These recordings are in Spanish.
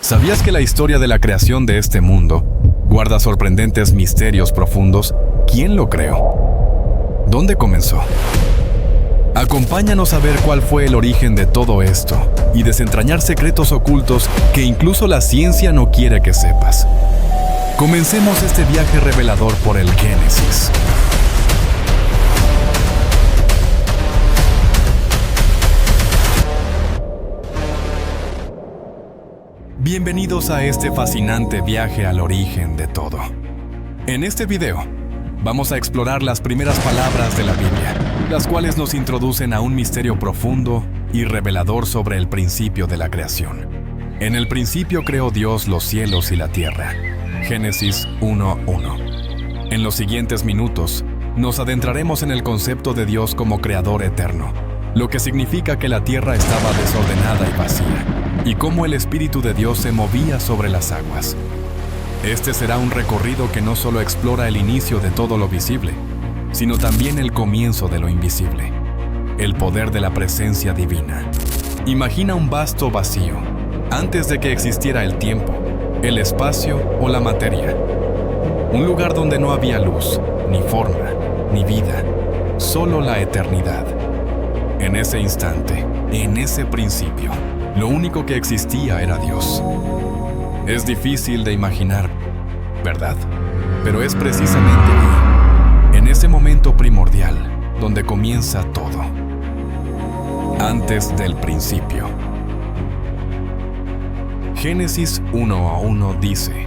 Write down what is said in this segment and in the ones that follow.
¿Sabías que la historia de la creación de este mundo guarda sorprendentes misterios profundos? ¿Quién lo creó? ¿Dónde comenzó? Acompáñanos a ver cuál fue el origen de todo esto y desentrañar secretos ocultos que incluso la ciencia no quiere que sepas. Comencemos este viaje revelador por el Génesis. Bienvenidos a este fascinante viaje al origen de todo. En este video, vamos a explorar las primeras palabras de la Biblia, las cuales nos introducen a un misterio profundo y revelador sobre el principio de la creación. En el principio creó Dios los cielos y la tierra. Génesis 1:1. En los siguientes minutos, nos adentraremos en el concepto de Dios como creador eterno, lo que significa que la tierra estaba desordenada y vacía, y cómo el Espíritu de Dios se movía sobre las aguas. Este será un recorrido que no solo explora el inicio de todo lo visible, sino también el comienzo de lo invisible, el poder de la presencia divina. Imagina un vasto vacío, antes de que existiera el tiempo, el espacio o la materia. Un lugar donde no había luz, ni forma, ni vida, solo la eternidad. En ese instante, en ese principio, lo único que existía era Dios. Es difícil de imaginar, ¿verdad? Pero es precisamente ahí, en ese momento primordial, donde comienza todo. Antes del principio. Génesis 1:1 dice: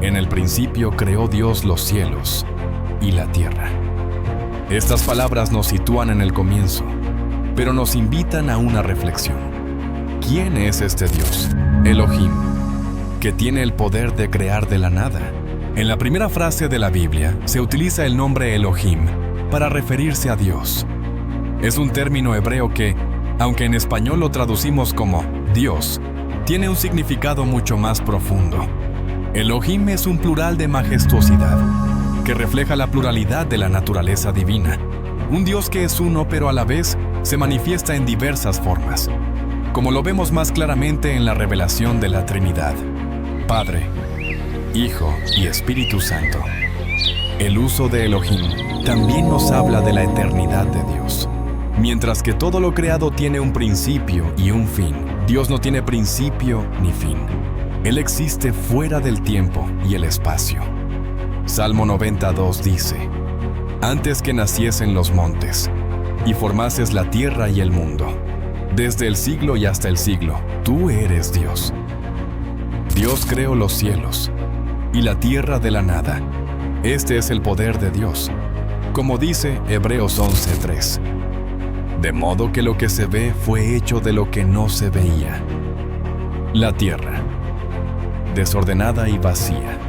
En el principio creó Dios los cielos y la tierra. Estas palabras nos sitúan en el comienzo, pero nos invitan a una reflexión. ¿Quién es este Dios, Elohim, que tiene el poder de crear de la nada? En la primera frase de la Biblia se utiliza el nombre Elohim para referirse a Dios. Es un término hebreo que, aunque en español lo traducimos como Dios, tiene un significado mucho más profundo. Elohim es un plural de majestuosidad, que refleja la pluralidad de la naturaleza divina. Un Dios que es uno, pero a la vez se manifiesta en diversas formas, como lo vemos más claramente en la revelación de la Trinidad: Padre, Hijo y Espíritu Santo. El uso de Elohim también nos habla de la eternidad de Dios. Mientras que todo lo creado tiene un principio y un fin, Dios no tiene principio ni fin. Él existe fuera del tiempo y el espacio. Salmo 92 dice: Antes que naciesen los montes, y formases la tierra y el mundo, desde el siglo y hasta el siglo, tú eres Dios. Dios creó los cielos y la tierra de la nada. Este es el poder de Dios, como dice Hebreos 11:3. De modo que lo que se ve fue hecho de lo que no se veía. La tierra, desordenada y vacía.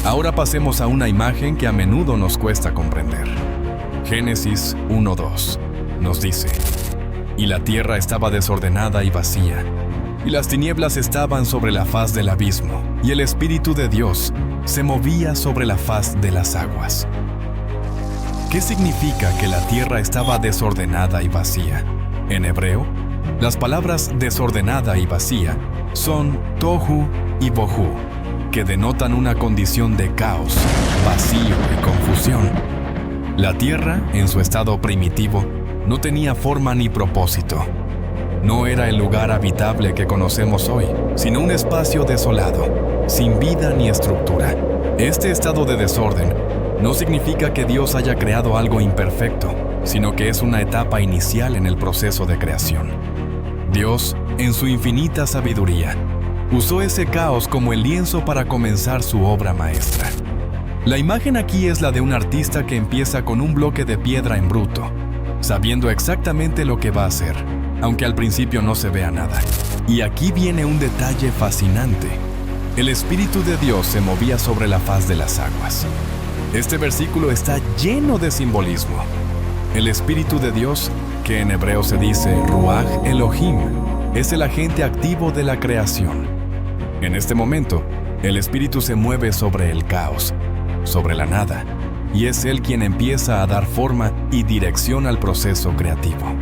Ahora pasemos a una imagen que a menudo nos cuesta comprender. Génesis 1:2 nos dice: Y la tierra estaba desordenada y vacía, y las tinieblas estaban sobre la faz del abismo, y el Espíritu de Dios se movía sobre la faz de las aguas. ¿Qué significa que la tierra estaba desordenada y vacía? En hebreo, las palabras desordenada y vacía son tohu y bohu, que denotan una condición de caos, vacío y confusión. La tierra, en su estado primitivo, no tenía forma ni propósito. No era el lugar habitable que conocemos hoy, sino un espacio desolado, sin vida ni estructura. Este estado de desorden no significa que Dios haya creado algo imperfecto, sino que es una etapa inicial en el proceso de creación. Dios, en su infinita sabiduría, usó ese caos como el lienzo para comenzar su obra maestra. La imagen aquí es la de un artista que empieza con un bloque de piedra en bruto, sabiendo exactamente lo que va a hacer, aunque al principio no se vea nada. Y aquí viene un detalle fascinante. El Espíritu de Dios se movía sobre la faz de las aguas. Este versículo está lleno de simbolismo. El Espíritu de Dios, que en hebreo se dice Ruach Elohim, es el agente activo de la creación. En este momento, el Espíritu se mueve sobre el caos, sobre la nada, y es Él quien empieza a dar forma y dirección al proceso creativo.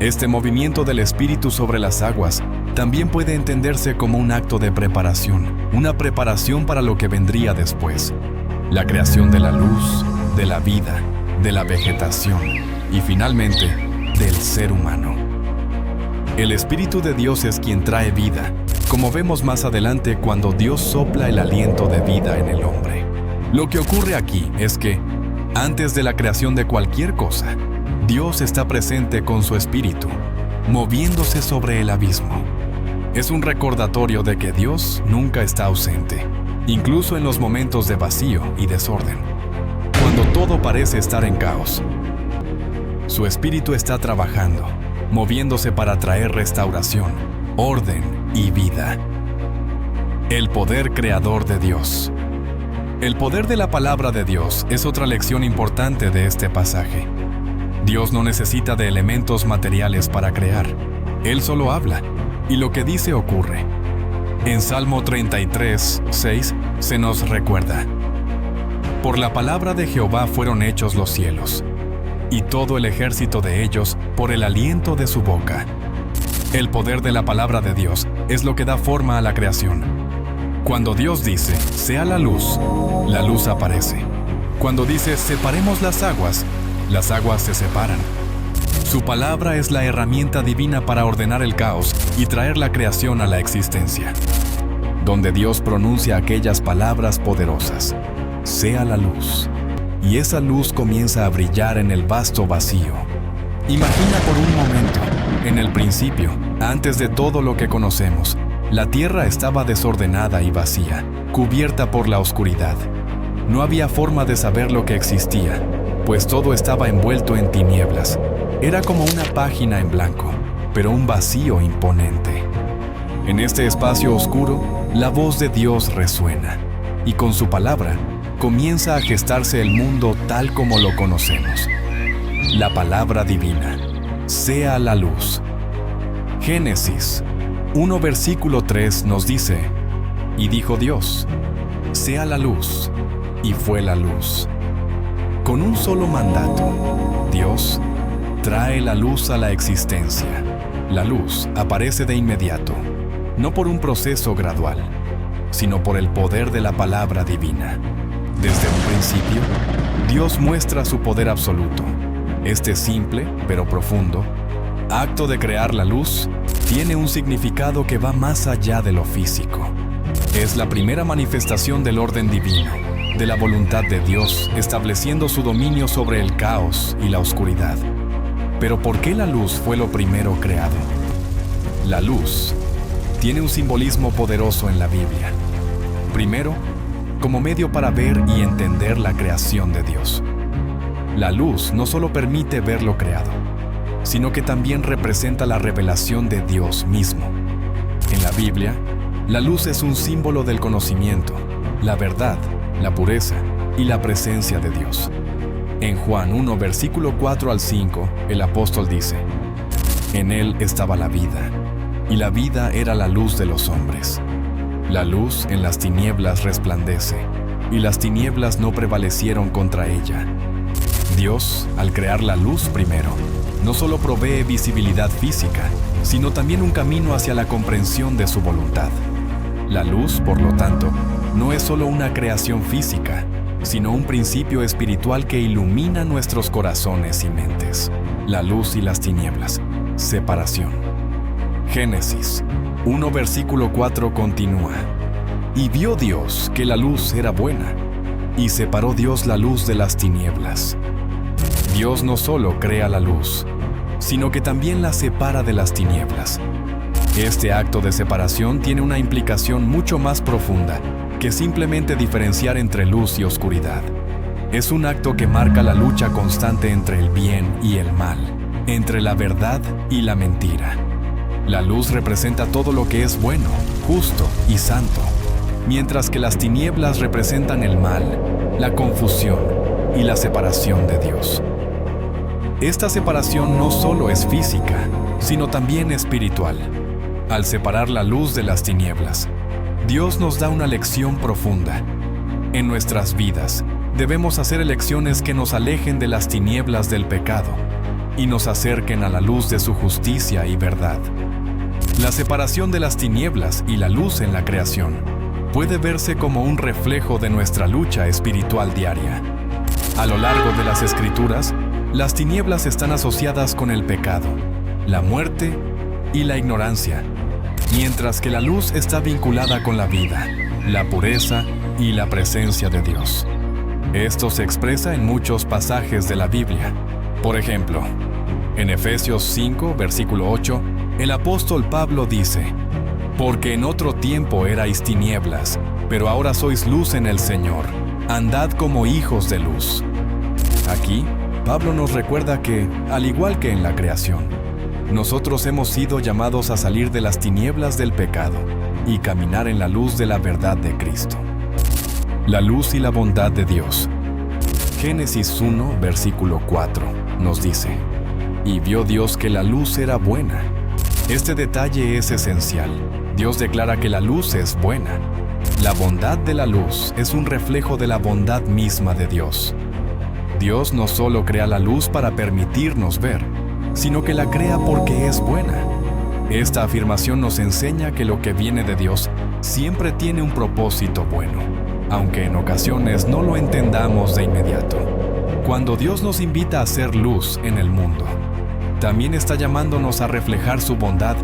Este movimiento del Espíritu sobre las aguas también puede entenderse como un acto de preparación, una preparación para lo que vendría después. La creación de la luz, de la vida, de la vegetación y finalmente del ser humano. El Espíritu de Dios es quien trae vida, como vemos más adelante cuando Dios sopla el aliento de vida en el hombre. Lo que ocurre aquí es que, antes de la creación de cualquier cosa, Dios está presente con su Espíritu, moviéndose sobre el abismo. Es un recordatorio de que Dios nunca está ausente, incluso en los momentos de vacío y desorden. Cuando todo parece estar en caos, su Espíritu está trabajando, moviéndose para traer restauración, orden y vida. El poder creador de Dios. El poder de la palabra de Dios es otra lección importante de este pasaje. Dios no necesita de elementos materiales para crear. Él solo habla, y lo que dice ocurre. En Salmo 33, 6, se nos recuerda: por la palabra de Jehová fueron hechos los cielos, y todo el ejército de ellos por el aliento de su boca. El poder de la palabra de Dios es lo que da forma a la creación. Cuando Dios dice, sea la luz aparece. Cuando dice, separemos las aguas se separan. Su palabra es la herramienta divina para ordenar el caos y traer la creación a la existencia. Donde Dios pronuncia aquellas palabras poderosas, sea la luz, y esa luz comienza a brillar en el vasto vacío. Imagina por un momento, en el principio, antes de todo lo que conocemos, la tierra estaba desordenada y vacía, cubierta por la oscuridad. No había forma de saber lo que existía, pues todo estaba envuelto en tinieblas. Era como una página en blanco, pero un vacío imponente. En este espacio oscuro, la voz de Dios resuena, y con su palabra comienza a gestarse el mundo tal como lo conocemos. La palabra divina, sea la luz. Génesis 1 versículo 3 nos dice: y dijo Dios, sea la luz, y fue la luz. Con un solo mandato, Dios trae la luz a la existencia. La luz aparece de inmediato, no por un proceso gradual, sino por el poder de la palabra divina. Desde un principio, Dios muestra su poder absoluto. Este simple, pero profundo, acto de crear la luz tiene un significado que va más allá de lo físico. Es la primera manifestación del orden divino, de la voluntad de Dios estableciendo su dominio sobre el caos y la oscuridad. Pero ¿por qué la luz fue lo primero creado? La luz tiene un simbolismo poderoso en la Biblia. Primero, como medio para ver y entender la creación de Dios. La luz no solo permite ver lo creado, sino que también representa la revelación de Dios mismo. En la Biblia, la luz es un símbolo del conocimiento, la verdad, la pureza y la presencia de Dios. En Juan 1, versículo 4 al 5, el apóstol dice: en él estaba la vida, y la vida era la luz de los hombres. La luz en las tinieblas resplandece, y las tinieblas no prevalecieron contra ella. Dios, al crear la luz primero, no solo provee visibilidad física, sino también un camino hacia la comprensión de su voluntad. La luz, por lo tanto, no es solo una creación física, sino un principio espiritual que ilumina nuestros corazones y mentes. La luz y las tinieblas. Separación. Génesis 1 versículo 4 continúa: y vio Dios que la luz era buena, y separó Dios la luz de las tinieblas. Dios no solo crea la luz, sino que también la separa de las tinieblas. Este acto de separación tiene una implicación mucho más profunda que simplemente diferenciar entre luz y oscuridad. Es un acto que marca la lucha constante entre el bien y el mal, entre la verdad y la mentira. La luz representa todo lo que es bueno, justo y santo, mientras que las tinieblas representan el mal, la confusión y la separación de Dios. Esta separación no solo es física, sino también espiritual. Al separar la luz de las tinieblas, Dios nos da una lección profunda. En nuestras vidas, debemos hacer elecciones que nos alejen de las tinieblas del pecado y nos acerquen a la luz de su justicia y verdad. La separación de las tinieblas y la luz en la creación puede verse como un reflejo de nuestra lucha espiritual diaria. A lo largo de las Escrituras, las tinieblas están asociadas con el pecado, la muerte y la ignorancia, mientras que la luz está vinculada con la vida, la pureza y la presencia de Dios. Esto se expresa en muchos pasajes de la Biblia. Por ejemplo, en Efesios 5, versículo 8, el apóstol Pablo dice: «Porque en otro tiempo erais tinieblas, pero ahora sois luz en el Señor. Andad como hijos de luz». Aquí, Pablo nos recuerda que, al igual que en la creación, nosotros hemos sido llamados a salir de las tinieblas del pecado y caminar en la luz de la verdad de Cristo. La luz y la bondad de Dios. Génesis 1, versículo 4, nos dice: «Y vio Dios que la luz era buena». Este detalle es esencial. Dios declara que la luz es buena. La bondad de la luz es un reflejo de la bondad misma de Dios. Dios no solo crea la luz para permitirnos ver, sino que la crea porque es buena. Esta afirmación nos enseña que lo que viene de Dios siempre tiene un propósito bueno, aunque en ocasiones no lo entendamos de inmediato. Cuando Dios nos invita a ser luz en el mundo, también está llamándonos a reflejar su bondad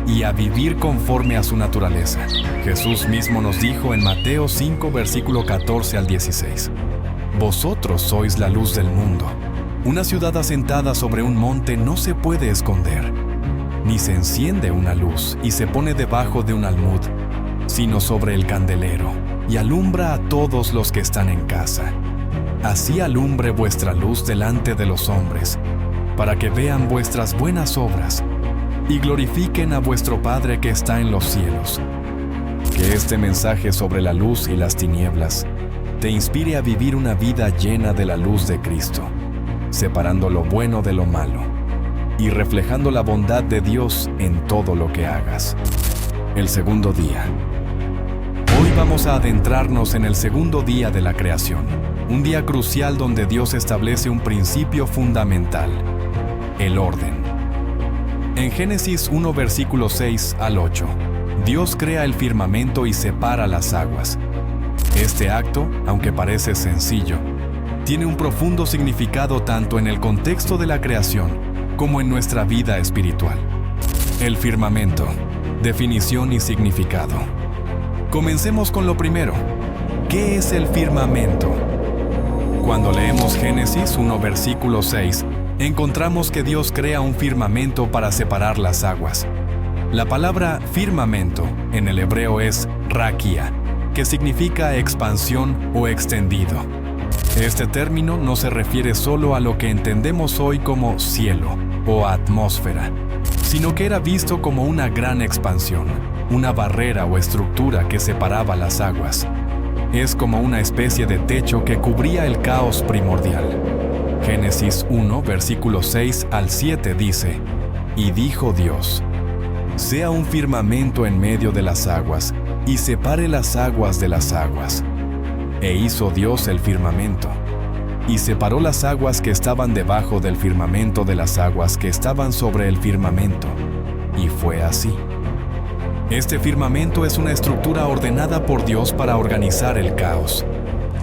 y a vivir conforme a su naturaleza. Jesús mismo nos dijo en Mateo 5, versículo 14 al 16: «Vosotros sois la luz del mundo. Una ciudad asentada sobre un monte no se puede esconder, ni se enciende una luz y se pone debajo de un almud, sino sobre el candelero, y alumbra a todos los que están en casa. Así alumbre vuestra luz delante de los hombres, para que vean vuestras buenas obras y glorifiquen a vuestro Padre que está en los cielos». Que este mensaje sobre la luz y las tinieblas te inspire a vivir una vida llena de la luz de Cristo, separando lo bueno de lo malo y reflejando la bondad de Dios en todo lo que hagas. El segundo día. Hoy vamos a adentrarnos en el segundo día de la creación, un día crucial donde Dios establece un principio fundamental: el orden. En Génesis 1, versículo 6 al 8, Dios crea el firmamento y separa las aguas. Este acto, aunque parece sencillo, tiene un profundo significado tanto en el contexto de la creación como en nuestra vida espiritual. El firmamento, definición y significado. Comencemos con lo primero. ¿Qué es el firmamento? Cuando leemos Génesis 1, versículo 6, encontramos que Dios crea un firmamento para separar las aguas. La palabra firmamento en el hebreo es raquia, que significa expansión o extendido. Este término no se refiere solo a lo que entendemos hoy como cielo o atmósfera, sino que era visto como una gran expansión, una barrera o estructura que separaba las aguas. Es como una especie de techo que cubría el caos primordial. Génesis 1, versículos 6 al 7 dice: «Y dijo Dios: sea un firmamento en medio de las aguas, y separe las aguas de las aguas. E hizo Dios el firmamento, y separó las aguas que estaban debajo del firmamento de las aguas que estaban sobre el firmamento. Y fue así». Este firmamento es una estructura ordenada por Dios para organizar el caos.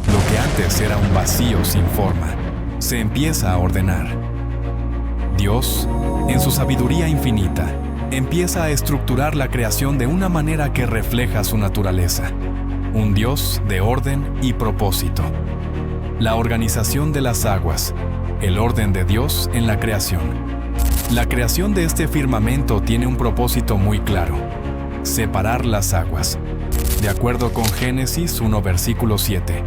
Lo que antes era un vacío sin forma, se empieza a ordenar. Dios, en su sabiduría infinita, empieza a estructurar la creación de una manera que refleja su naturaleza, un Dios de orden y propósito. La organización de las aguas, el orden de Dios en la creación. La creación de este firmamento tiene un propósito muy claro: separar las aguas. De acuerdo con Génesis 1, versículo 7,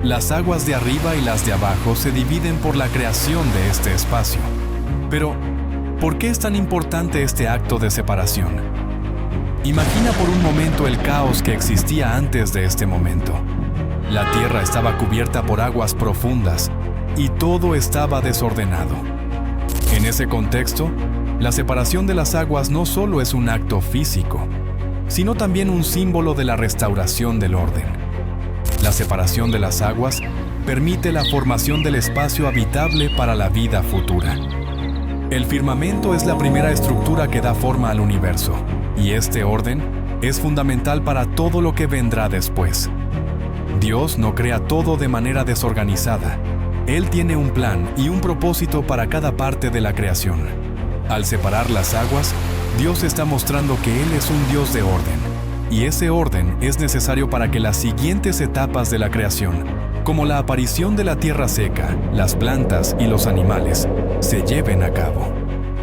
las aguas de arriba y las de abajo se dividen por la creación de este espacio. Pero, ¿por qué es tan importante este acto de separación? Imagina por un momento el caos que existía antes de este momento. La tierra estaba cubierta por aguas profundas y todo estaba desordenado. En ese contexto, la separación de las aguas no solo es un acto físico, sino también un símbolo de la restauración del orden. La separación de las aguas permite la formación del espacio habitable para la vida futura. El firmamento es la primera estructura que da forma al universo, Y este orden es fundamental para todo lo que vendrá después. Dios no crea todo de manera desorganizada. Él tiene un plan y un propósito para cada parte de la creación. Al separar las aguas, Dios está mostrando que Él es un Dios de orden. Y ese orden es necesario para que las siguientes etapas de la creación, como la aparición de la tierra seca, las plantas y los animales, se lleven a cabo.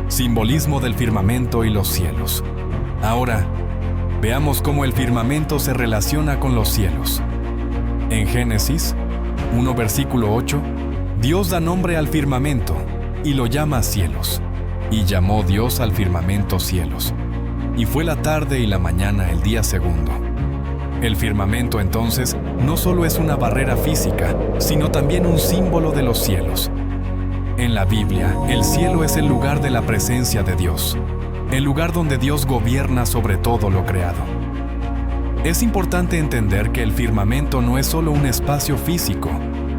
Simbolismo del firmamento y los cielos. Ahora, veamos cómo el firmamento se relaciona con los cielos. En Génesis 1, versículo 8, Dios da nombre al firmamento y lo llama cielos. Y llamó Dios al firmamento cielos. Y fue la tarde y la mañana el día segundo. El firmamento entonces no solo es una barrera física, sino también un símbolo de los cielos. En la Biblia, el cielo es el lugar de la presencia de Dios, el lugar donde Dios gobierna sobre todo lo creado. Es importante entender que el firmamento no es solo un espacio físico,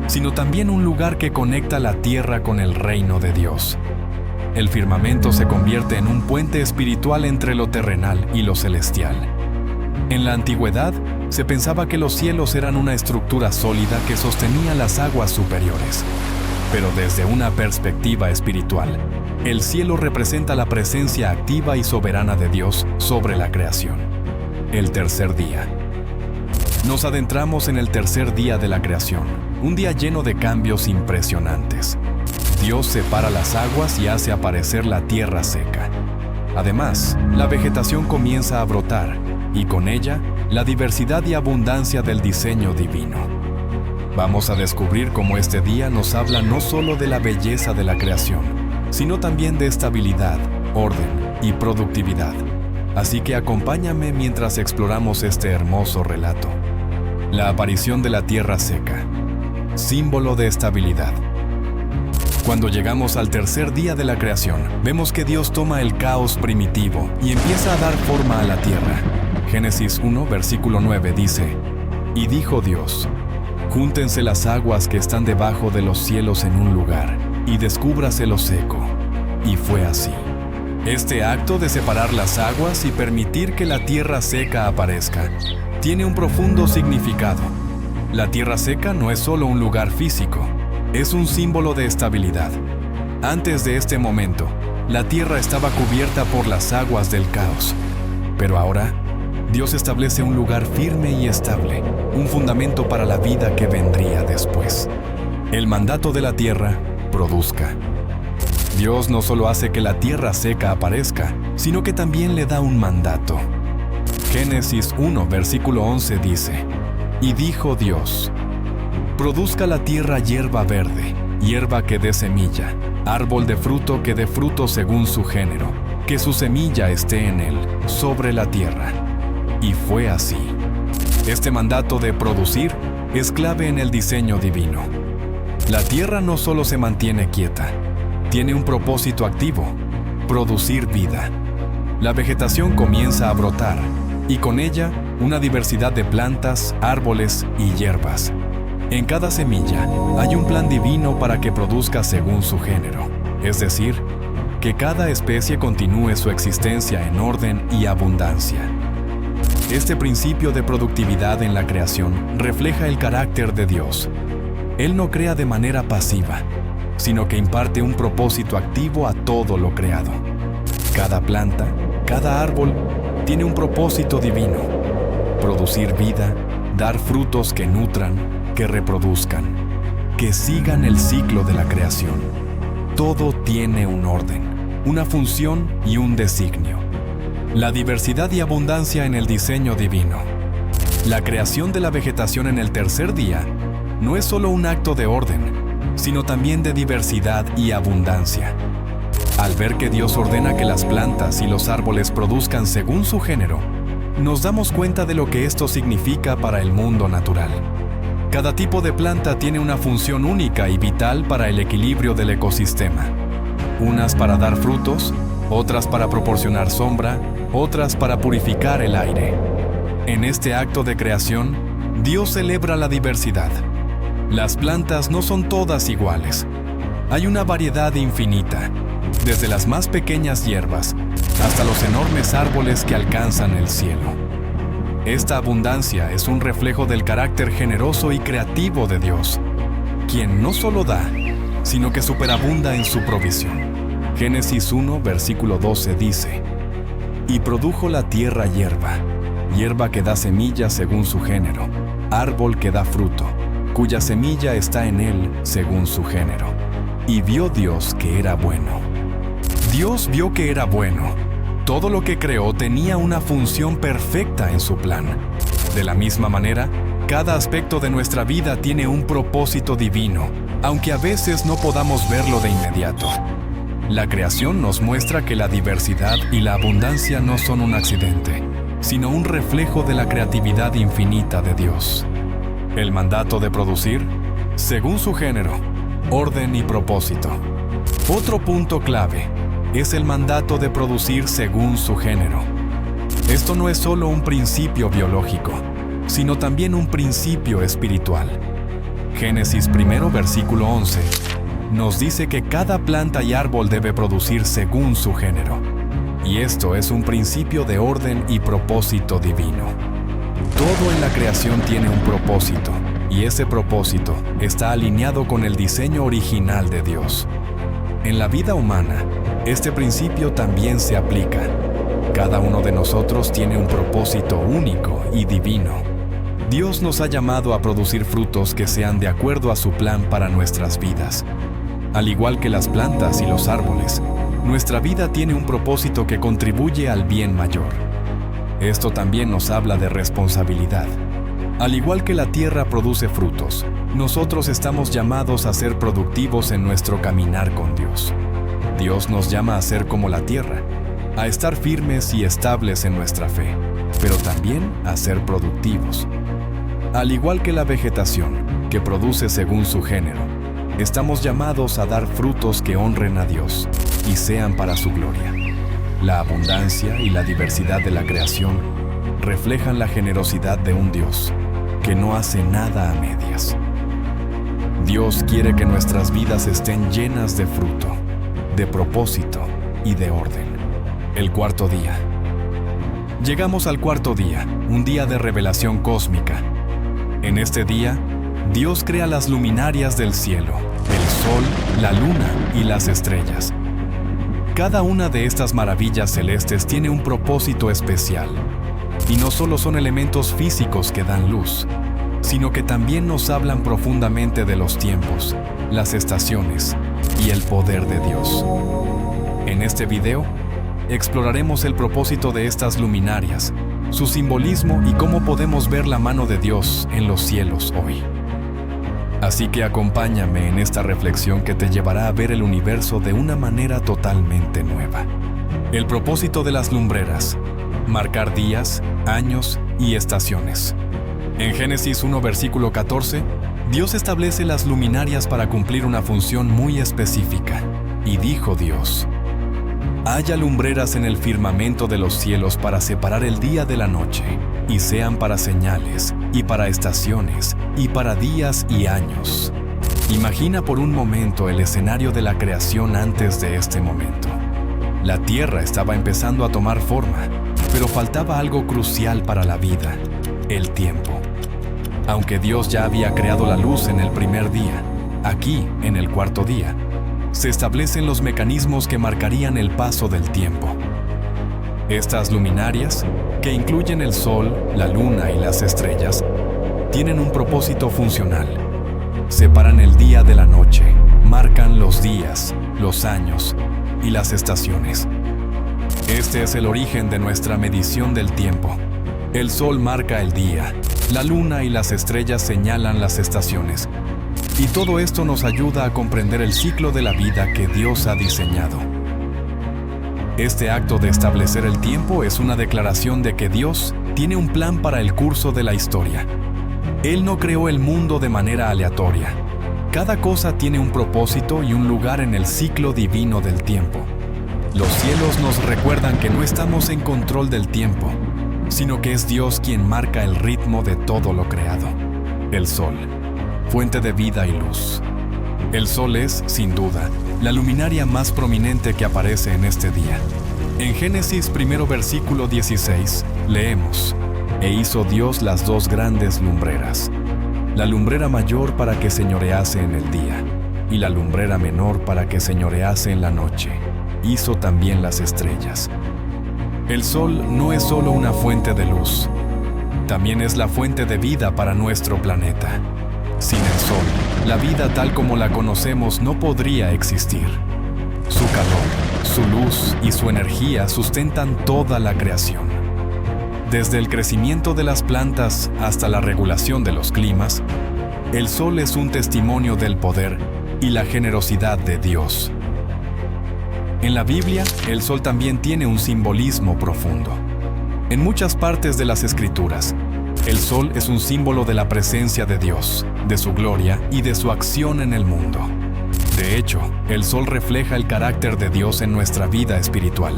sino también un lugar que conecta la tierra con el reino de Dios. El firmamento se convierte en un puente espiritual entre lo terrenal y lo celestial. En la antigüedad, se pensaba que los cielos eran una estructura sólida que sostenía las aguas superiores. Pero desde una perspectiva espiritual, el cielo representa la presencia activa y soberana de Dios sobre la creación. El tercer día. Nos adentramos en el tercer día de la creación, un día lleno de cambios impresionantes. Dios separa las aguas y hace aparecer la tierra seca. Además, la vegetación comienza a brotar, y con ella, la diversidad y abundancia del diseño divino. Vamos a descubrir cómo este día nos habla no solo de la belleza de la creación, sino también de estabilidad, orden y productividad. Así que acompáñame mientras exploramos este hermoso relato. La aparición de la tierra seca, símbolo de estabilidad. Cuando llegamos al tercer día de la creación, vemos que Dios toma el caos primitivo y empieza a dar forma a la tierra. Génesis 1, versículo 9 dice: Y dijo Dios, júntense las aguas que están debajo de los cielos en un lugar, y descúbrase lo seco. Y fue así. Este acto de separar las aguas y permitir que la tierra seca aparezca, tiene un profundo significado. La tierra seca no es solo un lugar físico, es un símbolo de estabilidad. Antes de este momento, la tierra estaba cubierta por las aguas del caos. Pero ahora, Dios establece un lugar firme y estable, un fundamento para la vida que vendría después. El mandato de la tierra: produzca. Dios no solo hace que la tierra seca aparezca, sino que también le da un mandato. Génesis 1, versículo 11 dice: Y dijo Dios, produzca la tierra hierba verde, hierba que dé semilla, árbol de fruto que dé fruto según su género, que su semilla esté en él, sobre la tierra. Y fue así. Este mandato de producir es clave en el diseño divino. La tierra no solo se mantiene quieta, tiene un propósito activo: producir vida. La vegetación comienza a brotar, y con ella una diversidad de plantas, árboles y hierbas. En cada semilla hay un plan divino para que produzca según su género, es decir, que cada especie continúe su existencia en orden y abundancia. Este principio de productividad en la creación refleja el carácter de Dios. Él no crea de manera pasiva, sino que imparte un propósito activo a todo lo creado. Cada planta, cada árbol, tiene un propósito divino: producir vida, dar frutos que nutran, que reproduzcan, que sigan el ciclo de la creación. Todo tiene un orden, una función y un designio. La diversidad y abundancia en el diseño divino. La creación de la vegetación en el tercer día no es solo un acto de orden, sino también de diversidad y abundancia. Al ver que Dios ordena que las plantas y los árboles produzcan según su género, nos damos cuenta de lo que esto significa para el mundo natural. Cada tipo de planta tiene una función única y vital para el equilibrio del ecosistema. Unas para dar frutos, otras para proporcionar sombra, otras para purificar el aire. En este acto de creación, Dios celebra la diversidad. Las plantas no son todas iguales. Hay una variedad infinita, desde las más pequeñas hierbas hasta los enormes árboles que alcanzan el cielo. Esta abundancia es un reflejo del carácter generoso y creativo de Dios, quien no solo da, sino que superabunda en su provisión. Génesis 1, versículo 12 dice: «Y produjo la tierra hierba, hierba que da semilla según su género, árbol que da fruto, cuya semilla está en él según su género. Y vio Dios que era bueno». Dios vio que era bueno. Todo lo que creó tenía una función perfecta en su plan. De la misma manera, cada aspecto de nuestra vida tiene un propósito divino, aunque a veces no podamos verlo de inmediato. La creación nos muestra que la diversidad y la abundancia no son un accidente, sino un reflejo de la creatividad infinita de Dios. El mandato de producir, según su género, orden y propósito. Otro punto clave es el mandato de producir según su género. Esto no es solo un principio biológico, sino también un principio espiritual. Génesis 1, versículo 11, nos dice que cada planta y árbol debe producir según su género. Y esto es un principio de orden y propósito divino. Todo en la creación tiene un propósito, y ese propósito está alineado con el diseño original de Dios. En la vida humana, este principio también se aplica. Cada uno de nosotros tiene un propósito único y divino. Dios nos ha llamado a producir frutos que sean de acuerdo a su plan para nuestras vidas. Al igual que las plantas y los árboles, nuestra vida tiene un propósito que contribuye al bien mayor. Esto también nos habla de responsabilidad. Al igual que la tierra produce frutos, nosotros estamos llamados a ser productivos en nuestro caminar con Dios. Dios nos llama a ser como la tierra, a estar firmes y estables en nuestra fe, pero también a ser productivos. Al igual que la vegetación, que produce según su género, estamos llamados a dar frutos que honren a Dios y sean para su gloria. La abundancia y la diversidad de la creación reflejan la generosidad de un Dios que no hace nada a medias. Dios quiere que nuestras vidas estén llenas de fruto, de propósito y de orden. El cuarto día. Llegamos al cuarto día, un día de revelación cósmica. En este día, Dios crea las luminarias del cielo, el sol, la luna y las estrellas. Cada una de estas maravillas celestes tiene un propósito especial. Y no solo son elementos físicos que dan luz, sino que también nos hablan profundamente de los tiempos, las estaciones y el poder de Dios. En este video, exploraremos el propósito de estas luminarias, su simbolismo y cómo podemos ver la mano de Dios en los cielos hoy. Así que acompáñame en esta reflexión que te llevará a ver el universo de una manera totalmente nueva. El propósito de las lumbreras: marcar días, años y estaciones. En Génesis 1, versículo 14, Dios establece las luminarias para cumplir una función muy específica. Y dijo Dios: «Haya lumbreras en el firmamento de los cielos para separar el día de la noche, y sean para señales, y para estaciones, y para días y años». Imagina por un momento el escenario de la creación antes de este momento. La tierra estaba empezando a tomar forma, pero faltaba algo crucial para la vida: el tiempo. Aunque Dios ya había creado la luz en el primer día, aquí, en el cuarto día, se establecen los mecanismos que marcarían el paso del tiempo. Estas luminarias, que incluyen el sol, la luna y las estrellas, tienen un propósito funcional. Separan el día de la noche, marcan los días, los años y las estaciones. Este es el origen de nuestra medición del tiempo. El sol marca el día, la luna y las estrellas señalan las estaciones. Y todo esto nos ayuda a comprender el ciclo de la vida que Dios ha diseñado. Este acto de establecer el tiempo es una declaración de que Dios tiene un plan para el curso de la historia. Él no creó el mundo de manera aleatoria. Cada cosa tiene un propósito y un lugar en el ciclo divino del tiempo. Los cielos nos recuerdan que no estamos en control del tiempo, sino que es Dios quien marca el ritmo de todo lo creado. El sol, fuente de vida y luz, El sol es, sin duda, la luminaria más prominente que aparece en este día. En Génesis 1 versículo 16, leemos: «E hizo Dios las dos grandes lumbreras, la lumbrera mayor para que señorease en el día, y la lumbrera menor para que señorease en la noche. Hizo también las estrellas». El sol no es solo una fuente de luz, también es la fuente de vida para nuestro planeta. Sin el sol, la vida tal como la conocemos no podría existir. Su calor, su luz y su energía sustentan toda la creación. Desde el crecimiento de las plantas hasta la regulación de los climas, el sol es un testimonio del poder y la generosidad de Dios. En la Biblia, el sol también tiene un simbolismo profundo. En muchas partes de las Escrituras, el sol es un símbolo de la presencia de Dios, de su gloria y de su acción en el mundo. De hecho, el sol refleja el carácter de Dios en nuestra vida espiritual.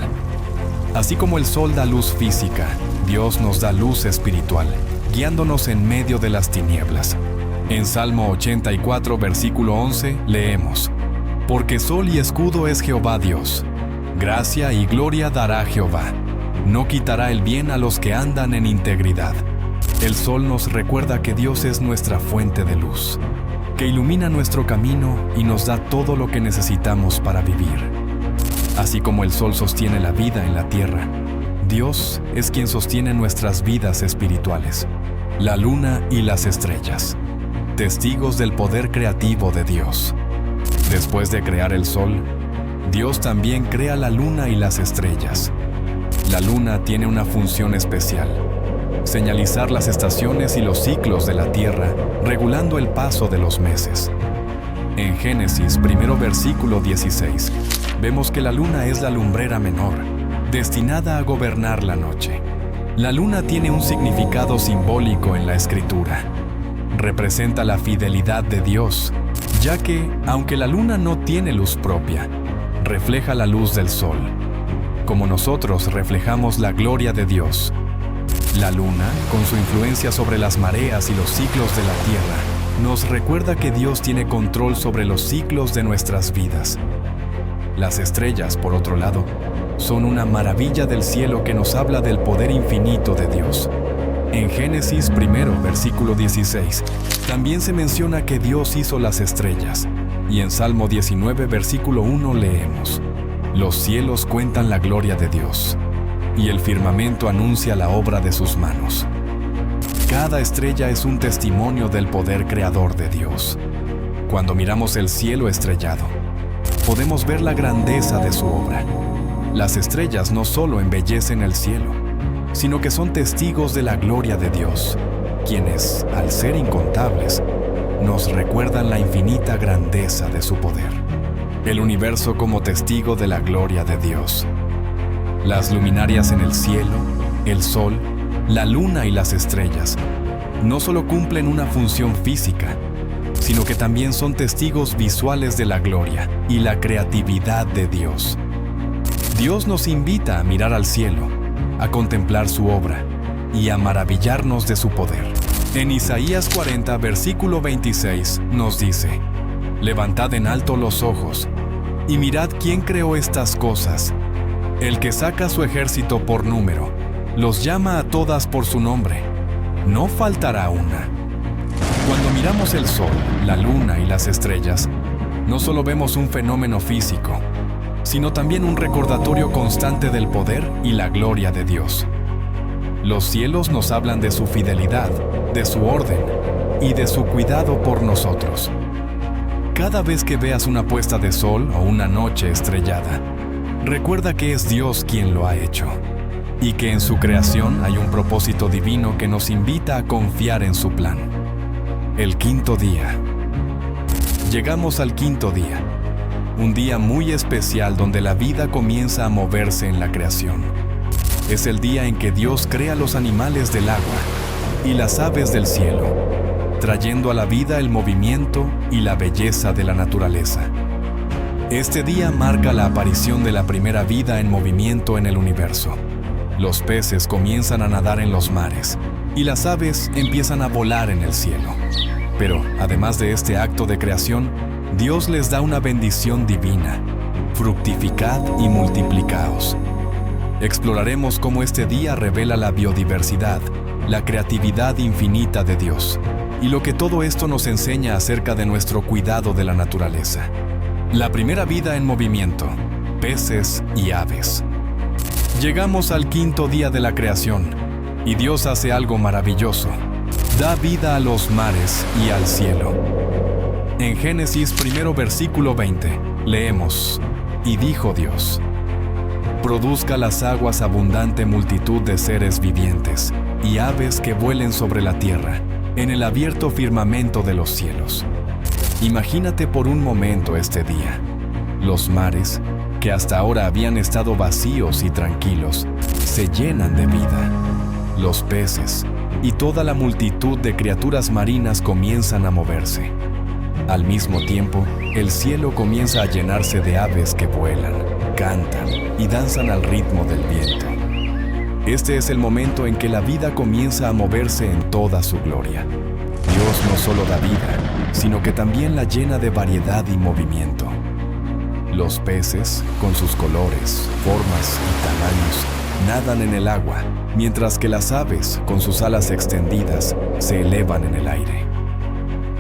Así como el sol da luz física, Dios nos da luz espiritual, guiándonos en medio de las tinieblas. En Salmo 84, versículo 11, leemos: «Porque sol y escudo es Jehová Dios. Gracia y gloria dará Jehová. No quitará el bien a los que andan en integridad». El sol nos recuerda que Dios es nuestra fuente de luz, que ilumina nuestro camino y nos da todo lo que necesitamos para vivir. Así como el sol sostiene la vida en la tierra, Dios es quien sostiene nuestras vidas espirituales, la luna y las estrellas, testigos del poder creativo de Dios. Después de crear el sol, Dios también crea la luna y las estrellas. La luna tiene una función especial: señalizar las estaciones y los ciclos de la tierra, regulando el paso de los meses. En Génesis 1 versículo 16, vemos que la luna es la lumbrera menor, destinada a gobernar la noche. La luna tiene un significado simbólico en la Escritura. Representa la fidelidad de Dios, ya que, aunque la luna no tiene luz propia, refleja la luz del sol. Como nosotros reflejamos la gloria de Dios, la luna, con su influencia sobre las mareas y los ciclos de la tierra, nos recuerda que Dios tiene control sobre los ciclos de nuestras vidas. Las estrellas, por otro lado, son una maravilla del cielo que nos habla del poder infinito de Dios. En Génesis 1, versículo 16, también se menciona que Dios hizo las estrellas, y en Salmo 19, versículo 1 leemos: «Los cielos cuentan la gloria de Dios, y el firmamento anuncia la obra de sus manos». Cada estrella es un testimonio del poder creador de Dios. Cuando miramos el cielo estrellado, podemos ver la grandeza de su obra. Las estrellas no solo embellecen el cielo, sino que son testigos de la gloria de Dios, quienes, al ser incontables, nos recuerdan la infinita grandeza de su poder. El universo como testigo de la gloria de Dios. Las luminarias en el cielo, el sol, la luna y las estrellas no solo cumplen una función física, sino que también son testigos visuales de la gloria y la creatividad de Dios. Dios nos invita a mirar al cielo, a contemplar su obra y a maravillarnos de su poder. En Isaías 40, versículo 26, nos dice: «Levantad en alto los ojos y mirad quién creó estas cosas. El que saca su ejército por número, los llama a todas por su nombre. No faltará una». Cuando miramos el sol, la luna y las estrellas, no solo vemos un fenómeno físico, sino también un recordatorio constante del poder y la gloria de Dios. Los cielos nos hablan de su fidelidad, de su orden y de su cuidado por nosotros. Cada vez que veas una puesta de sol o una noche estrellada, recuerda que es Dios quien lo ha hecho y que en su creación hay un propósito divino que nos invita a confiar en su plan. El quinto día. Llegamos al quinto día, un día muy especial donde la vida comienza a moverse en la creación. Es el día en que Dios crea los animales del agua y las aves del cielo, trayendo a la vida el movimiento y la belleza de la naturaleza. Este día marca la aparición de la primera vida en movimiento en el universo. Los peces comienzan a nadar en los mares y las aves empiezan a volar en el cielo. Pero, además de este acto de creación, Dios les da una bendición divina: fructificad y multiplicaos. Exploraremos cómo este día revela la biodiversidad, la creatividad infinita de Dios, y lo que todo esto nos enseña acerca de nuestro cuidado de la naturaleza. La primera vida en movimiento: peces y aves. Llegamos al quinto día de la creación, y Dios hace algo maravilloso: da vida a los mares y al cielo. En Génesis 1, versículo 20, leemos: Y dijo Dios: produzca las aguas abundante multitud de seres vivientes, y aves que vuelen sobre la tierra, en el abierto firmamento de los cielos. Imagínate por un momento este día. Los mares, que hasta ahora habían estado vacíos y tranquilos, se llenan de vida. Los peces y toda la multitud de criaturas marinas comienzan a moverse. Al mismo tiempo, el cielo comienza a llenarse de aves que vuelan, cantan y danzan al ritmo del viento. Este es el momento en que la vida comienza a moverse en toda su gloria. Dios no solo da vida, sino que también la llena de variedad y movimiento. Los peces, con sus colores, formas y tamaños, nadan en el agua, mientras que las aves, con sus alas extendidas, se elevan en el aire.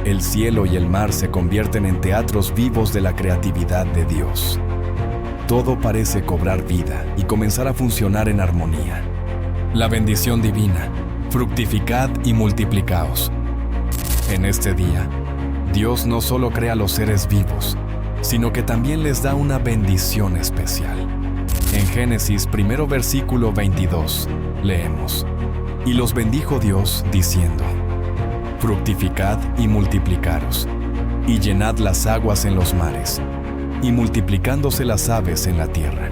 El cielo y el mar se convierten en teatros vivos de la creatividad de Dios. Todo parece cobrar vida y comenzar a funcionar en armonía. La bendición divina: fructificad y multiplicaos. En este día, Dios no solo crea los seres vivos, sino que también les da una bendición especial. En Génesis 1, versículo 22, leemos: Y los bendijo Dios, diciendo: fructificad y multiplicaros, y llenad las aguas en los mares, y multiplicándose las aves en la tierra.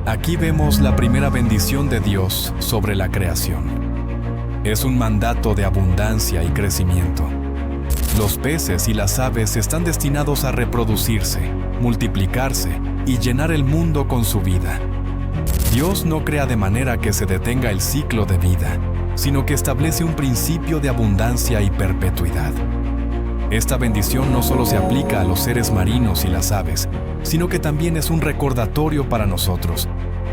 Aquí vemos la primera bendición de Dios sobre la creación. Es un mandato de abundancia y crecimiento. Los peces y las aves están destinados a reproducirse, multiplicarse y llenar el mundo con su vida. Dios no crea de manera que se detenga el ciclo de vida, sino que establece un principio de abundancia y perpetuidad. Esta bendición no solo se aplica a los seres marinos y las aves, sino que también es un recordatorio para nosotros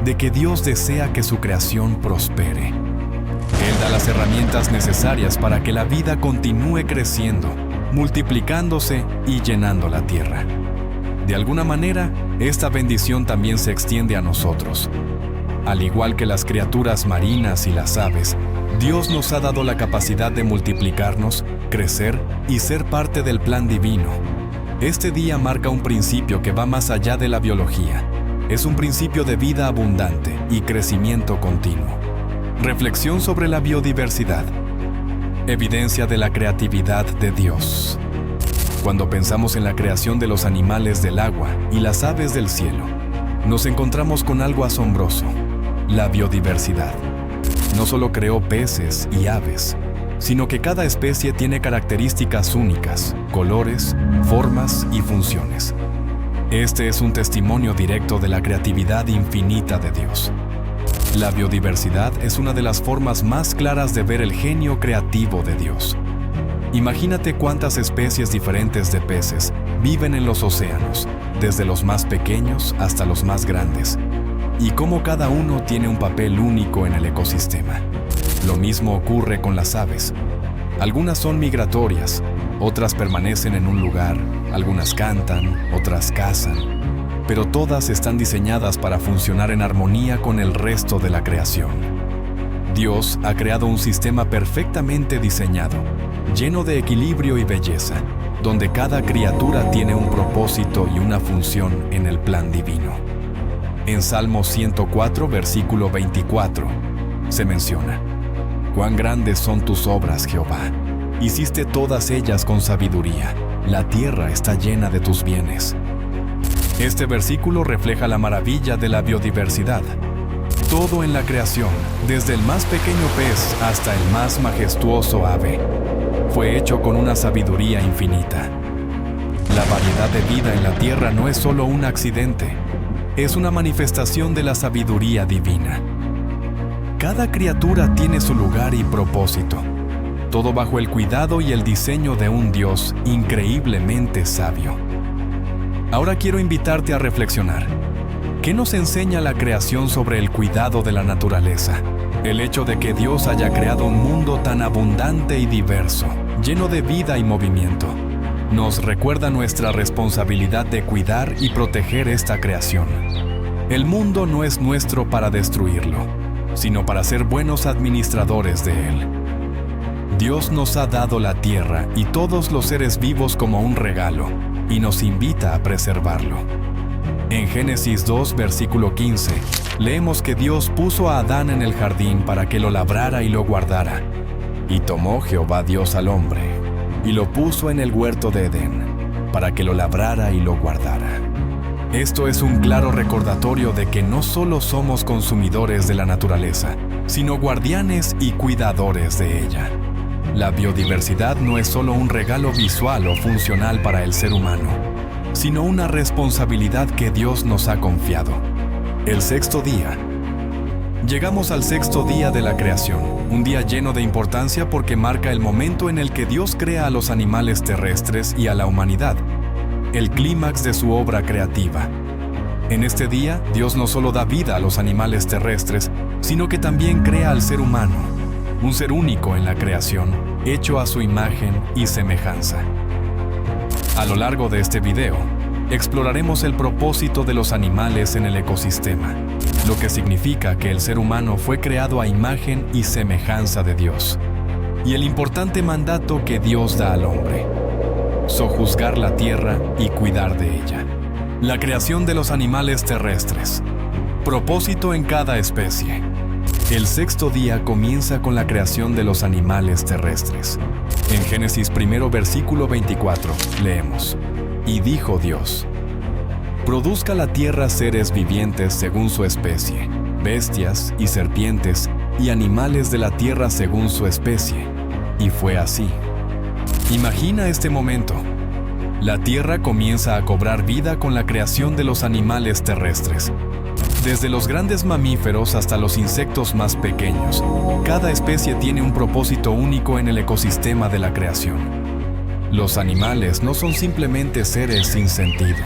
de que Dios desea que su creación prospere. Él da las herramientas necesarias para que la vida continúe creciendo, multiplicándose y llenando la tierra. De alguna manera, esta bendición también se extiende a nosotros. Al igual que las criaturas marinas y las aves, Dios nos ha dado la capacidad de multiplicarnos, crecer y ser parte del plan divino. Este día marca un principio que va más allá de la biología. Es un principio de vida abundante y crecimiento continuo. Reflexión sobre la biodiversidad. Evidencia de la creatividad de Dios. Cuando pensamos en la creación de los animales del agua y las aves del cielo, nos encontramos con algo asombroso: la biodiversidad. No solo creó peces y aves, sino que cada especie tiene características únicas, colores, formas y funciones. Este es un testimonio directo de la creatividad infinita de Dios. La biodiversidad es una de las formas más claras de ver el genio creativo de Dios. Imagínate cuántas especies diferentes de peces viven en los océanos, desde los más pequeños hasta los más grandes, y cómo cada uno tiene un papel único en el ecosistema. Lo mismo ocurre con las aves. Algunas son migratorias, otras permanecen en un lugar, algunas cantan, otras cazan, pero todas están diseñadas para funcionar en armonía con el resto de la creación. Dios ha creado un sistema perfectamente diseñado, lleno de equilibrio y belleza, donde cada criatura tiene un propósito y una función en el plan divino. En Salmo 104, versículo 24, se menciona: «Cuán grandes son tus obras, Jehová. Hiciste todas ellas con sabiduría. La tierra está llena de tus bienes». Este versículo refleja la maravilla de la biodiversidad. Todo en la creación, desde el más pequeño pez hasta el más majestuoso ave, fue hecho con una sabiduría infinita. La variedad de vida en la tierra no es solo un accidente, es una manifestación de la sabiduría divina. Cada criatura tiene su lugar y propósito. todo bajo el cuidado y el diseño de un Dios increíblemente sabio. Ahora quiero invitarte a reflexionar. ¿Qué nos enseña la creación sobre el cuidado de la naturaleza? El hecho de que Dios haya creado un mundo tan abundante y diverso, lleno de vida y movimiento, nos recuerda nuestra responsabilidad de cuidar y proteger esta creación. El mundo no es nuestro para destruirlo, sino para ser buenos administradores de él. Dios nos ha dado la tierra y todos los seres vivos como un regalo, y nos invita a preservarlo. En Génesis 2, versículo 15, leemos que Dios puso a Adán en el jardín para que lo labrara y lo guardara. Y tomó Jehová Dios al hombre, y lo puso en el huerto de Edén, para que lo labrara y lo guardara. Esto es un claro recordatorio de que no solo somos consumidores de la naturaleza, sino guardianes y cuidadores de ella. La biodiversidad no es solo un regalo visual o funcional para el ser humano, sino una responsabilidad que Dios nos ha confiado. El sexto día. Llegamos al sexto día de la creación, un día lleno de importancia porque marca el momento en el que Dios crea a los animales terrestres y a la humanidad, el clímax de su obra creativa. En este día, Dios no solo da vida a los animales terrestres, sino que también crea al ser humano, un ser único en la creación, hecho a su imagen y semejanza. A lo largo de este video, exploraremos el propósito de los animales en el ecosistema, lo que significa que el ser humano fue creado a imagen y semejanza de Dios, y el importante mandato que Dios da al hombre: sojuzgar la tierra y cuidar de ella. La creación de los animales terrestres. Propósito en cada especie. El sexto día comienza con la creación de los animales terrestres. En Génesis 1, versículo 24, leemos: Y dijo Dios: produzca la tierra seres vivientes según su especie, bestias y serpientes, y animales de la tierra según su especie. Y fue así. Imagina este momento. La tierra comienza a cobrar vida con la creación de los animales terrestres. Desde los grandes mamíferos hasta los insectos más pequeños, cada especie tiene un propósito único en el ecosistema de la creación. Los animales no son simplemente seres sin sentido,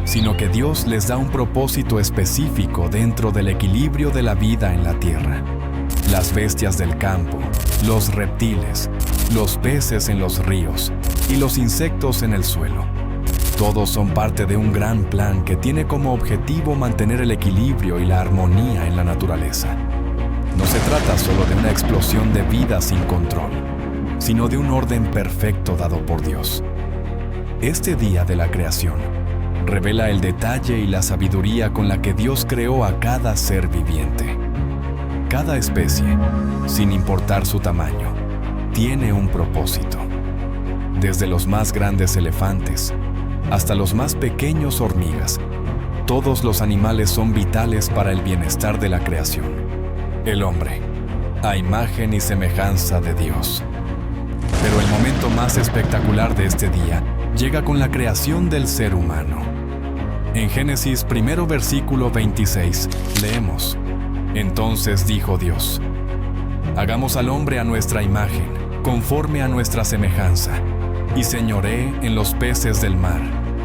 sino que Dios les da un propósito específico dentro del equilibrio de la vida en la tierra. Las bestias del campo, los reptiles, los peces en los ríos y los insectos en el suelo. Todos son parte de un gran plan que tiene como objetivo mantener el equilibrio y la armonía en la naturaleza. No se trata solo de una explosión de vida sin control, sino de un orden perfecto dado por Dios. Este día de la creación revela el detalle y la sabiduría con la que Dios creó a cada ser viviente. Cada especie, sin importar su tamaño, tiene un propósito. Desde los más grandes elefantes hasta los más pequeños hormigas, todos los animales son vitales para el bienestar de la creación. El hombre, a imagen y semejanza de Dios. Pero el momento más espectacular de este día llega con la creación del ser humano. En Génesis 1, versículo 26, leemos: Entonces dijo Dios: hagamos al hombre a nuestra imagen, conforme a nuestra semejanza, y señoree en los peces del mar,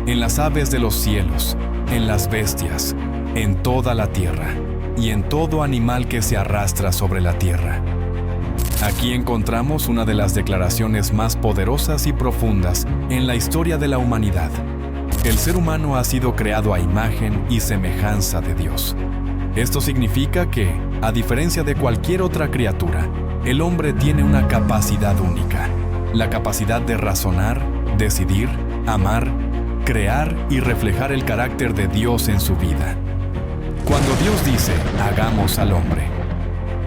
en las aves de los cielos, en las bestias, en toda la tierra, y en todo animal que se arrastra sobre la tierra. Aquí encontramos una de las declaraciones más poderosas y profundas en la historia de la humanidad. El ser humano ha sido creado a imagen y semejanza de Dios. Esto significa que, a diferencia de cualquier otra criatura, el hombre tiene una capacidad única: la capacidad de razonar, decidir, amar, crear y reflejar el carácter de Dios en su vida. Cuando Dios dice, hagamos al hombre,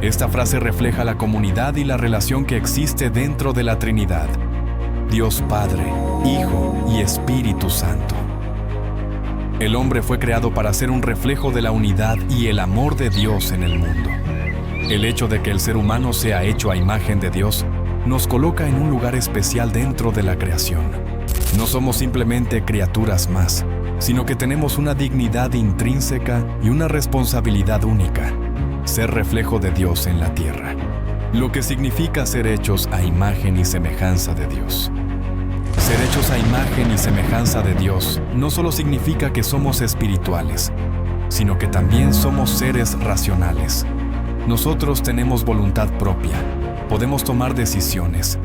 esta frase refleja la comunidad y la relación que existe dentro de la Trinidad: Dios Padre, Hijo y Espíritu Santo. El hombre fue creado para ser un reflejo de la unidad y el amor de Dios en el mundo. El hecho de que el ser humano sea hecho a imagen de Dios nos coloca en un lugar especial dentro de la creación. No somos simplemente criaturas más, sino que tenemos una dignidad intrínseca y una responsabilidad única: ser reflejo de Dios en la tierra. lo que significa ser hechos a imagen y semejanza de Dios. Ser hechos a imagen y semejanza de Dios no solo significa que somos espirituales, sino que también somos seres racionales. Nosotros tenemos voluntad propia, podemos tomar decisiones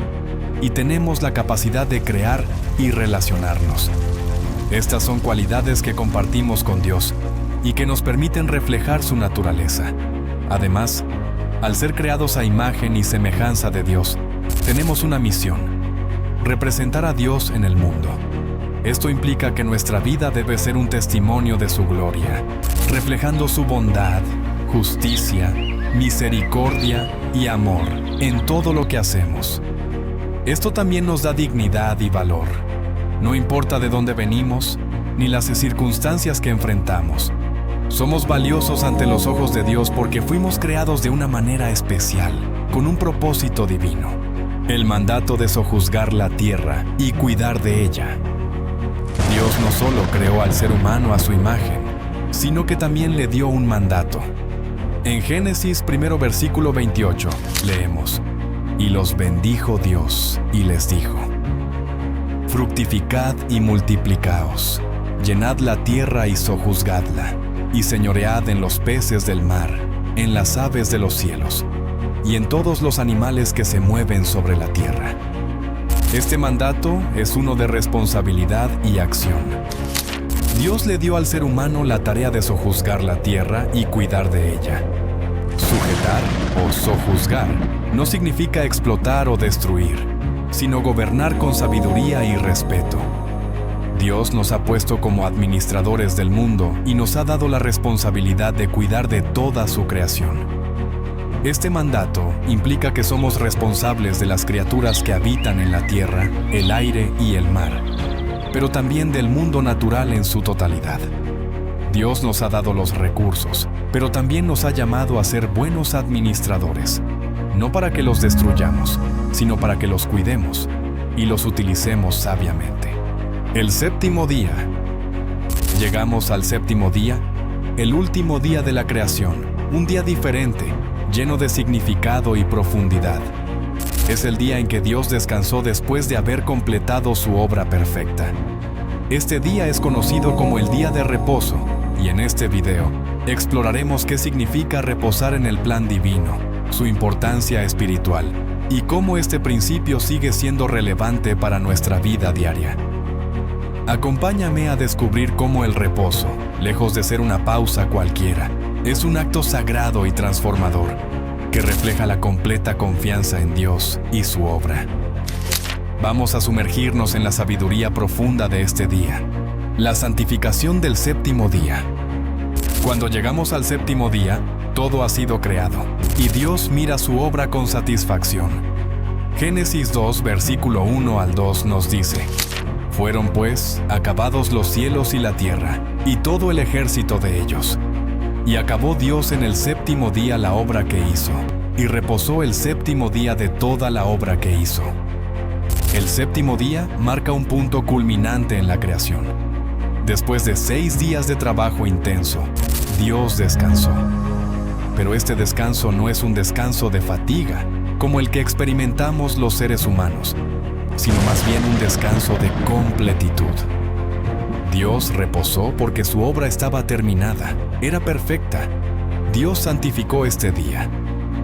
y tenemos la capacidad de crear y relacionarnos. Estas son cualidades que compartimos con Dios y que nos permiten reflejar su naturaleza. Además, al ser creados a imagen y semejanza de Dios, tenemos una misión: representar a Dios en el mundo. Esto implica que nuestra vida debe ser un testimonio de su gloria, reflejando su bondad, justicia, misericordia y amor en todo lo que hacemos. Esto también nos da dignidad y valor. No importa de dónde venimos, ni las circunstancias que enfrentamos. Somos valiosos ante los ojos de Dios porque fuimos creados de una manera especial, con un propósito divino: el mandato de sojuzgar la tierra y cuidar de ella. Dios no solo creó al ser humano a su imagen, sino que también le dio un mandato. En Génesis 1 versículo 28 leemos: «Y los bendijo Dios y les dijo: fructificad y multiplicaos, llenad la tierra y sojuzgadla, y señoread en los peces del mar, en las aves de los cielos, y en todos los animales que se mueven sobre la tierra». Este mandato es uno de responsabilidad y acción. Dios le dio al ser humano la tarea de sojuzgar la tierra y cuidar de ella. Sujetar o sojuzgar no significa explotar o destruir, sino gobernar con sabiduría y respeto. Dios nos ha puesto como administradores del mundo y nos ha dado la responsabilidad de cuidar de toda su creación. Este mandato implica que somos responsables de las criaturas que habitan en la tierra, el aire y el mar, pero también del mundo natural en su totalidad. Dios nos ha dado los recursos, pero también nos ha llamado a ser buenos administradores, no para que los destruyamos, sino para que los cuidemos y los utilicemos sabiamente. El séptimo día. Llegamos al séptimo día, el último día de la creación, un día diferente, lleno de significado y profundidad. Es el día en que Dios descansó después de haber completado su obra perfecta. Este día es conocido como el día de reposo, y en este video exploraremos qué significa reposar en el plan divino, su importancia espiritual, y cómo este principio sigue siendo relevante para nuestra vida diaria. Acompáñame a descubrir cómo el reposo, lejos de ser una pausa cualquiera, es un acto sagrado y transformador que refleja la completa confianza en Dios y su obra. Vamos a sumergirnos en la sabiduría profunda de este día, la santificación del séptimo día. Cuando llegamos al séptimo día, todo ha sido creado, y Dios mira su obra con satisfacción. Génesis 2, versículo 1 al 2 nos dice: «Fueron pues acabados los cielos y la tierra, y todo el ejército de ellos. Y acabó Dios en el séptimo día la obra que hizo, y reposó el séptimo día de toda la obra que hizo». El séptimo día marca un punto culminante en la creación. Después de 6 días de trabajo intenso, Dios descansó. Pero este descanso no es un descanso de fatiga, como el que experimentamos los seres humanos, sino más bien un descanso de completitud. Dios reposó porque su obra estaba terminada, era perfecta. Dios santificó este día.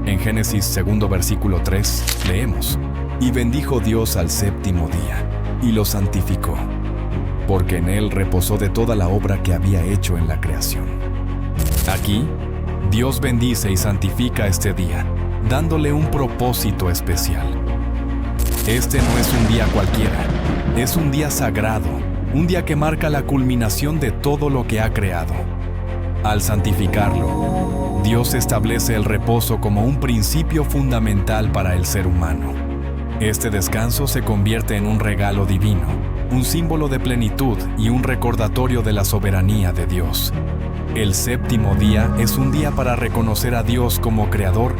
En Génesis 2 versículo 3 leemos: «Y bendijo Dios al séptimo día, y lo santificó, porque en él reposó de toda la obra que había hecho en la creación». Aquí, Dios bendice y santifica este día, dándole un propósito especial. Este no es un día cualquiera, es un día sagrado, un día que marca la culminación de todo lo que ha creado. Al santificarlo, Dios establece el reposo como un principio fundamental para el ser humano. Este descanso se convierte en un regalo divino, un símbolo de plenitud y un recordatorio de la soberanía de Dios. El séptimo día es un día para reconocer a Dios como Creador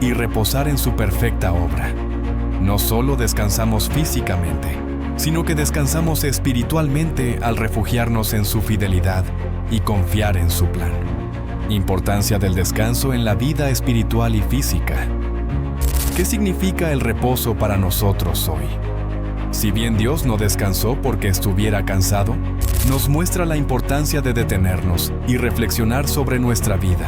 y reposar en su perfecta obra. No solo descansamos físicamente, sino que descansamos espiritualmente al refugiarnos en su fidelidad y confiar en su plan. Importancia del descanso en la vida espiritual y física. ¿Qué significa el reposo para nosotros hoy? Si bien Dios no descansó porque estuviera cansado, nos muestra la importancia de detenernos y reflexionar sobre nuestra vida.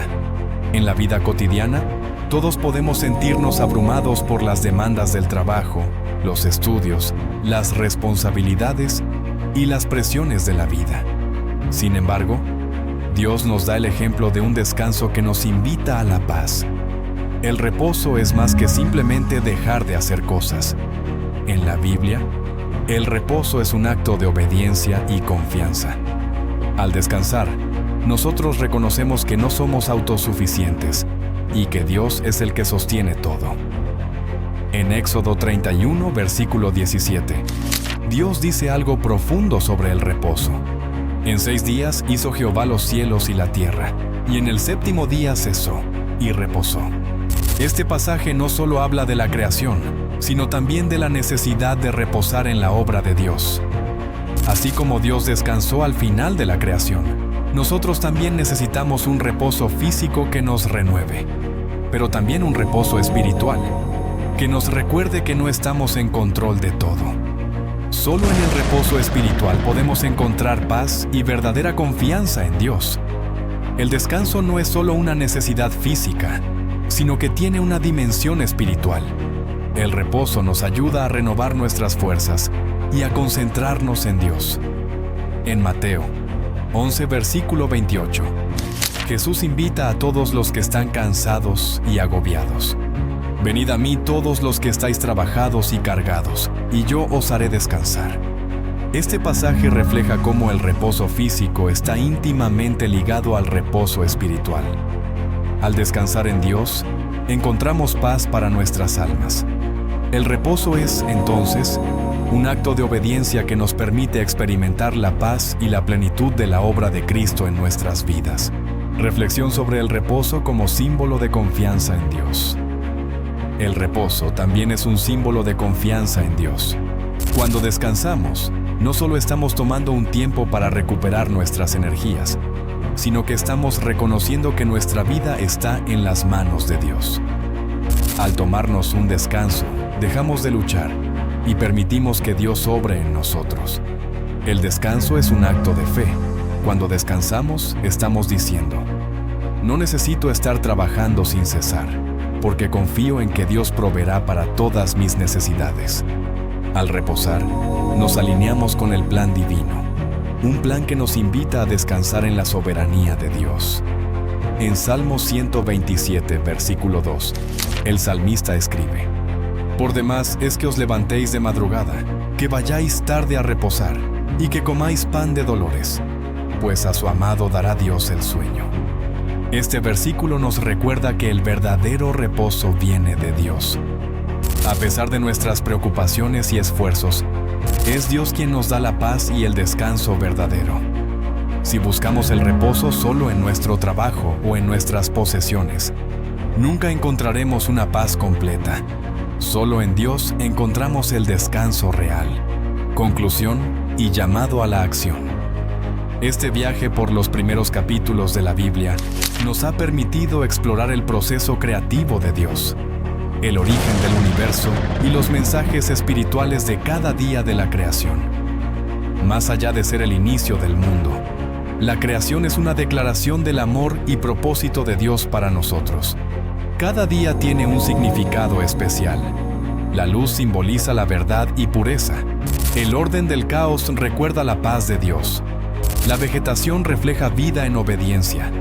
En la vida cotidiana, todos podemos sentirnos abrumados por las demandas del trabajo, los estudios, las responsabilidades y las presiones de la vida. Sin embargo, Dios nos da el ejemplo de un descanso que nos invita a la paz. El reposo es más que simplemente dejar de hacer cosas. En la Biblia, el reposo es un acto de obediencia y confianza. Al descansar, nosotros reconocemos que no somos autosuficientes y que Dios es el que sostiene todo. En Éxodo 31, versículo 17, Dios dice algo profundo sobre el reposo. En 6 días hizo Jehová los cielos y la tierra, y en el 7º día cesó y reposó. Este pasaje no solo habla de la creación, sino también de la necesidad de reposar en la obra de Dios. Así como Dios descansó al final de la creación, nosotros también necesitamos un reposo físico que nos renueve, pero también un reposo espiritual, que nos recuerde que no estamos en control de todo. Solo en el reposo espiritual podemos encontrar paz y verdadera confianza en Dios. El descanso no es solo una necesidad física, sino que tiene una dimensión espiritual. El reposo nos ayuda a renovar nuestras fuerzas y a concentrarnos en Dios. En Mateo 11, versículo 28, Jesús invita a todos los que están cansados y agobiados. Venid a mí todos los que estáis trabajados y cargados, y yo os haré descansar. Este pasaje refleja cómo el reposo físico está íntimamente ligado al reposo espiritual. Al descansar en Dios, encontramos paz para nuestras almas. El reposo es, entonces, un acto de obediencia que nos permite experimentar la paz y la plenitud de la obra de Cristo en nuestras vidas. Reflexión sobre el reposo como símbolo de confianza en Dios. El reposo también es un símbolo de confianza en Dios. Cuando descansamos, no solo estamos tomando un tiempo para recuperar nuestras energías, sino que estamos reconociendo que nuestra vida está en las manos de Dios. Al tomarnos un descanso, dejamos de luchar y permitimos que Dios obre en nosotros. El descanso es un acto de fe. Cuando descansamos, estamos diciendo: no necesito estar trabajando sin cesar, porque confío en que Dios proveerá para todas mis necesidades. Al reposar, nos alineamos con el plan divino, un plan que nos invita a descansar en la soberanía de Dios. En Salmo 127, versículo 2, el salmista escribe: Por demás es que os levantéis de madrugada, que vayáis tarde a reposar, y que comáis pan de dolores, pues a su amado dará Dios el sueño. Este versículo nos recuerda que el verdadero reposo viene de Dios. A pesar de nuestras preocupaciones y esfuerzos, es Dios quien nos da la paz y el descanso verdadero. Si buscamos el reposo solo en nuestro trabajo o en nuestras posesiones, nunca encontraremos una paz completa. Solo en Dios encontramos el descanso real. Conclusión y llamado a la acción. Este viaje por los primeros capítulos de la Biblia nos ha permitido explorar el proceso creativo de Dios, el origen del universo y los mensajes espirituales de cada día de la creación. Más allá de ser el inicio del mundo, la creación es una declaración del amor y propósito de Dios para nosotros. Cada día tiene un significado especial. La luz simboliza la verdad y pureza. El orden del caos recuerda la paz de Dios. La vegetación refleja vida en obediencia.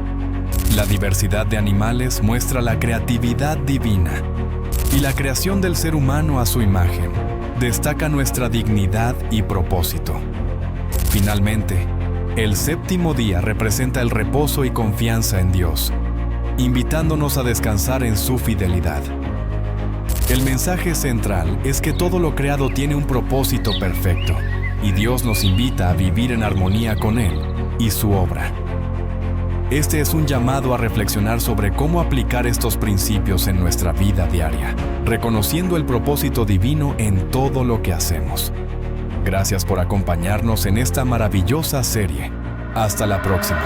La diversidad de animales muestra la creatividad divina. Y la creación del ser humano a su imagen destaca nuestra dignidad y propósito. Finalmente, el séptimo día representa el reposo y confianza en Dios, invitándonos a descansar en su fidelidad. El mensaje central es que todo lo creado tiene un propósito perfecto, y Dios nos invita a vivir en armonía con Él y su obra. Este es un llamado a reflexionar sobre cómo aplicar estos principios en nuestra vida diaria, reconociendo el propósito divino en todo lo que hacemos. Gracias por acompañarnos en esta maravillosa serie. Hasta la próxima.